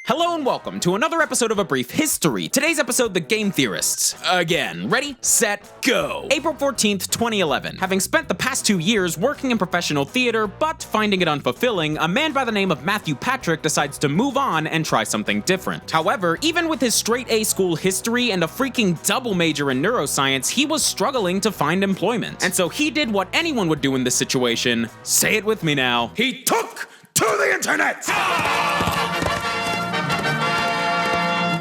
Hello and welcome to another episode of A Brief History. Today's episode, the Game Theorists. Again, ready, set, go! April 14th, 2011. Having spent the past 2 years working in professional theater, but finding it unfulfilling, a man by the name of Matthew Patrick decides to move on and try something different. However, even with his straight-A school history and a freaking double major in neuroscience, he was struggling to find employment. And so he did what anyone would do in this situation. Say it with me now. He took to the internet!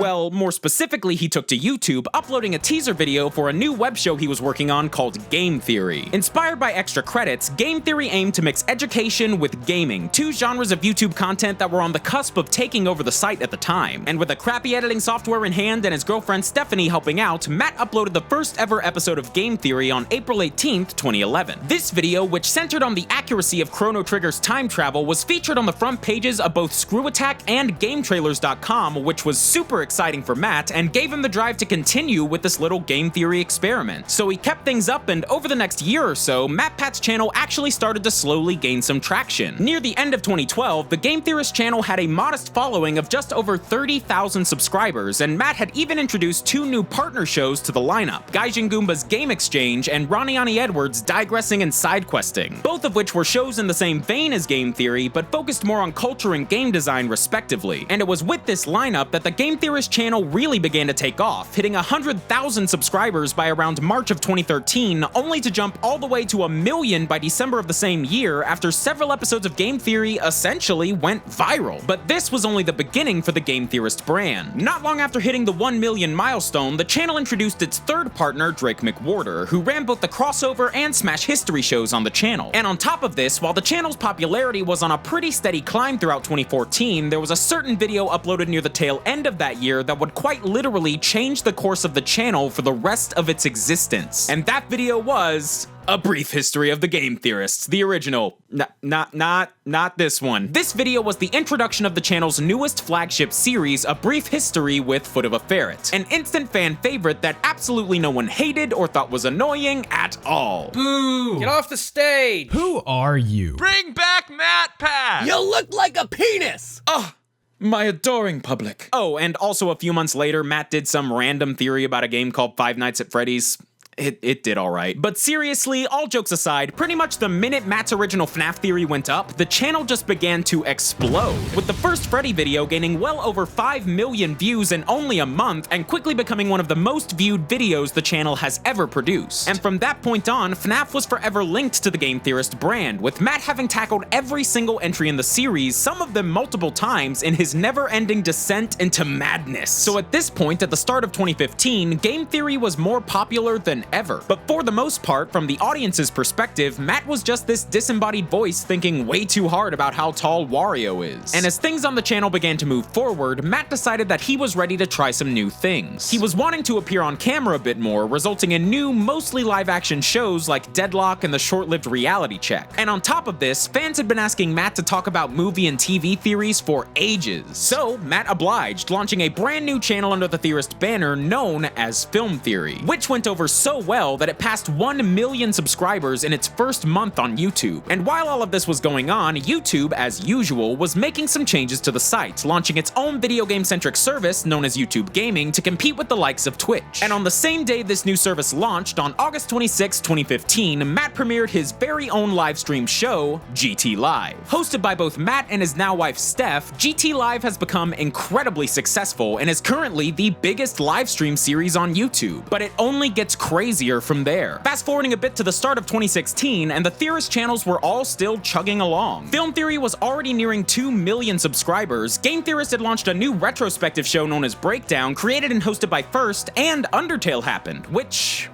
Well, more specifically, he took to YouTube, uploading a teaser video for a new web show he was working on called Game Theory. Inspired by extra credits, Game Theory aimed to mix education with gaming, two genres of YouTube content that were on the cusp of taking over the site at the time. And with a crappy editing software in hand and his girlfriend Stephanie helping out, Matt uploaded the first ever episode of Game Theory on April 18th, 2011. This video, which centered on the accuracy of Chrono Trigger's time travel, was featured on the front pages of both Screw Attack and GameTrailers.com, which was super exciting for Matt and gave him the drive to continue with this little game theory experiment. So he kept things up, and over the next year or so, MatPat's channel actually started to slowly gain some traction. Near the end of 2012, the Game Theorists channel had a modest following of just over 30,000 subscribers, and Matt had even introduced two new partner shows to the lineup, Gaijin Goomba's Game Exchange and Ronnie Ani Edwards' Digressing and Side Questing, both of which were shows in the same vein as Game Theory, but focused more on culture and game design respectively. And it was with this lineup that the Game Theorists channel really began to take off, hitting 100,000 subscribers by around March of 2013, only to jump all the way to 1 million by December of the same year after several episodes of Game Theory essentially went viral. But this was only the beginning for the Game Theorist brand. Not long after hitting the 1 million milestone, the channel introduced its third partner, Drake McWhorter, who ran both the crossover and Smash History shows on the channel. And on top of this, while the channel's popularity was on a pretty steady climb throughout 2014, there was a certain video uploaded near the tail end of that year that would quite literally change the course of the channel for the rest of its existence. And that video was A Brief History of the Game Theorists, the original. Not this one. This video was the introduction of the channel's newest flagship series, A Brief History with FootofaFerret, an instant fan favorite that absolutely no one hated or thought was annoying at all. Boo! Get off the stage! Who are you? Bring back MatPat! You look like a penis! Ugh. My adoring public. Oh, and also a few months later, Matt did some random theory about a game called Five Nights at Freddy's. It did alright. But seriously, all jokes aside, pretty much the minute Matt's original FNAF theory went up, the channel just began to explode, with the first Freddy video gaining well over 5 million views in only a month and quickly becoming one of the most viewed videos the channel has ever produced. And from that point on, FNAF was forever linked to the Game Theorist brand, with Matt having tackled every single entry in the series, some of them multiple times, in his never-ending descent into madness. So at this point, at the start of 2015, Game Theory was more popular than ever. But for the most part, from the audience's perspective, Matt was just this disembodied voice thinking way too hard about how tall Wario is. And as things on the channel began to move forward, Matt decided that he was ready to try some new things. He was wanting to appear on camera a bit more, resulting in new, mostly live-action shows like Deadlock and the short-lived Reality Check. And on top of this, fans had been asking Matt to talk about movie and TV theories for ages. So Matt obliged, launching a brand new channel under the Theorist banner known as Film Theory, which went over so well that it passed 1 million subscribers in its first month on YouTube. And while all of this was going on, YouTube, as usual, was making some changes to the site, launching its own video game-centric service known as YouTube Gaming to compete with the likes of Twitch. And on the same day this new service launched, on August 26, 2015, Matt premiered his very own live stream show, GT Live. Hosted by both Matt and his now wife Steph, GT Live has become incredibly successful and is currently the biggest live stream series on YouTube. But it only gets crazier from there. Fast forwarding a bit to the start of 2016, and the Theorist channels were all still chugging along. Film Theory was already nearing 2 million subscribers, Game Theorist had launched a new retrospective show known as Breakdown, created and hosted by First, and Undertale happened, which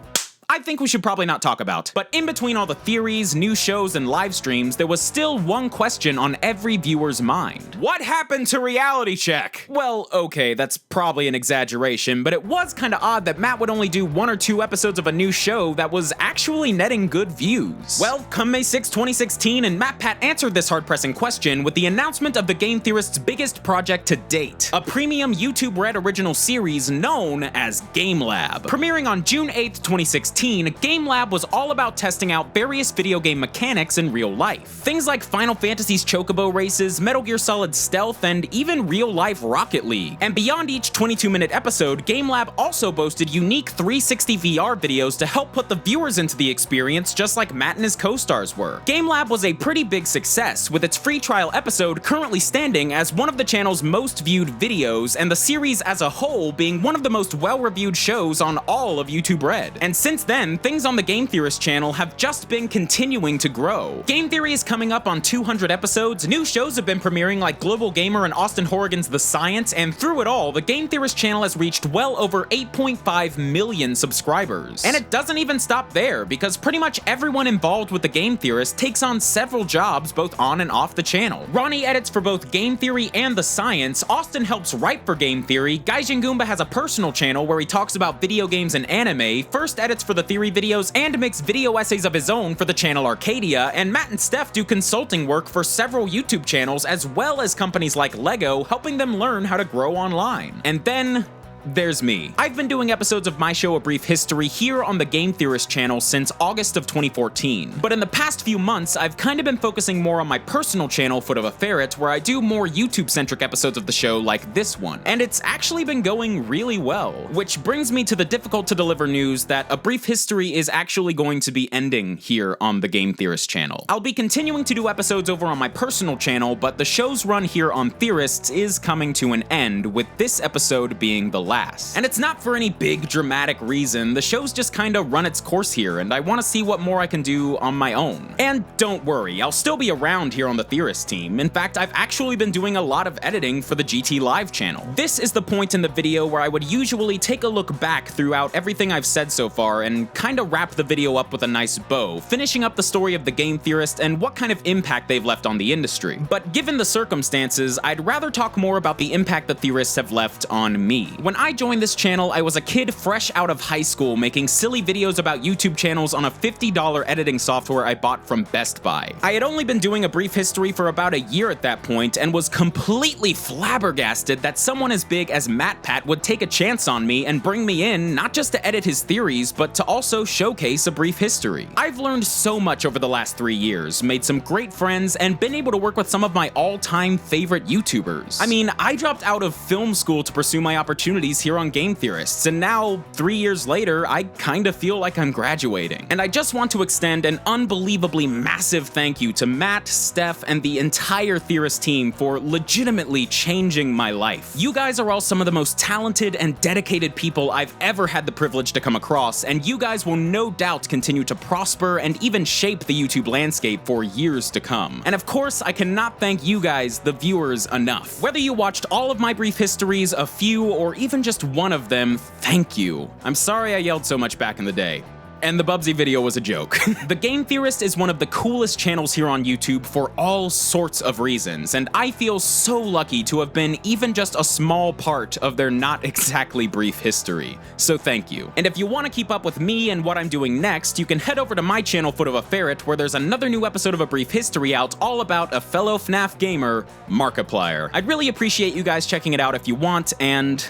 I think we should probably not talk about. But in between all the theories, new shows, and live streams, there was still one question on every viewer's mind. What happened to Reality Check? Well, okay, that's probably an exaggeration, but it was kinda odd that Matt would only do 1 or 2 episodes of a new show that was actually netting good views. Well, come May 6, 2016, and MatPat answered this hard-pressing question with the announcement of the Game Theorist's biggest project to date, a premium YouTube Red original series known as Game Lab. Premiering on June 8, 2016, 2015, Game Lab was all about testing out various video game mechanics in real life. Things like Final Fantasy's Chocobo races, Metal Gear Solid Stealth, and even real-life Rocket League. And beyond each 22-minute episode, Game Lab also boasted unique 360 VR videos to help put the viewers into the experience, just like Matt and his co-stars were. Game Lab was a pretty big success, with its free trial episode currently standing as one of the channel's most viewed videos, and the series as a whole being one of the most well-reviewed shows on all of YouTube Red. And since then, things on the Game Theorists channel have just been continuing to grow. Game Theory is coming up on 200 episodes, new shows have been premiering like Global Gamer and Austin Horrigan's The Science, and through it all, the Game Theorists channel has reached well over 8.5 million subscribers. And it doesn't even stop there, because pretty much everyone involved with the Game Theorists takes on several jobs both on and off the channel. Ronnie edits for both Game Theory and The Science, Austin helps write for Game Theory, Gaijin Goomba has a personal channel where he talks about video games and anime, First edits for the Theory videos and makes video essays of his own for the channel Arcadia, and Matt and Steph do consulting work for several YouTube channels as well as companies like LEGO, helping them learn how to grow online. And then there's me. I've been doing episodes of my show A Brief History here on the Game Theorist channel since August of 2014, but in the past few months, I've kind of been focusing more on my personal channel, FootofaFerret, where I do more YouTube-centric episodes of the show like this one, and it's actually been going really well. Which brings me to the difficult-to-deliver news that A Brief History is actually going to be ending here on the Game Theorist channel. I'll be continuing to do episodes over on my personal channel, but the show's run here on Theorists is coming to an end, with this episode being the last. And it's not for any big dramatic reason, the show's just kinda run its course here, and I wanna see what more I can do on my own. And don't worry, I'll still be around here on the Theorist team. In fact, I've actually been doing a lot of editing for the GT Live channel. This is the point in the video where I would usually take a look back throughout everything I've said so far and kinda wrap the video up with a nice bow, finishing up the story of the Game Theorist and what kind of impact they've left on the industry. But given the circumstances, I'd rather talk more about the impact the Theorists have left on me. When I joined this channel, I was a kid fresh out of high school making silly videos about YouTube channels on a $50 editing software I bought from Best Buy. I had only been doing A Brief History for about a year at that point and was completely flabbergasted that someone as big as MatPat would take a chance on me and bring me in not just to edit his theories, but to also showcase A Brief History. I've learned so much over the last 3 years, made some great friends, and been able to work with some of my all-time favorite YouTubers. I mean, I dropped out of film school to pursue my opportunities here on Game Theorists, and now, 3 years later, I kinda feel like I'm graduating. And I just want to extend an unbelievably massive thank you to Matt, Steph, and the entire Theorist team for legitimately changing my life. You guys are all some of the most talented and dedicated people I've ever had the privilege to come across, and you guys will no doubt continue to prosper and even shape the YouTube landscape for years to come. And of course, I cannot thank you guys, the viewers, enough. Whether you watched all of my brief histories, a few, or even just one of them, thank you. I'm sorry I yelled so much back in the day. And the Bubsy video was a joke. The Game Theorist is one of the coolest channels here on YouTube for all sorts of reasons, and I feel so lucky to have been even just a small part of their not exactly brief history. So thank you. And if you want to keep up with me and what I'm doing next, you can head over to my channel, FootofaFerret, where there's another new episode of A Brief History out all about a fellow FNAF gamer, Markiplier. I'd really appreciate you guys checking it out if you want, and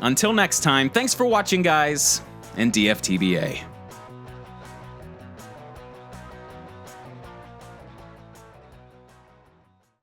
until next time, thanks for watching, guys, and DFTBA.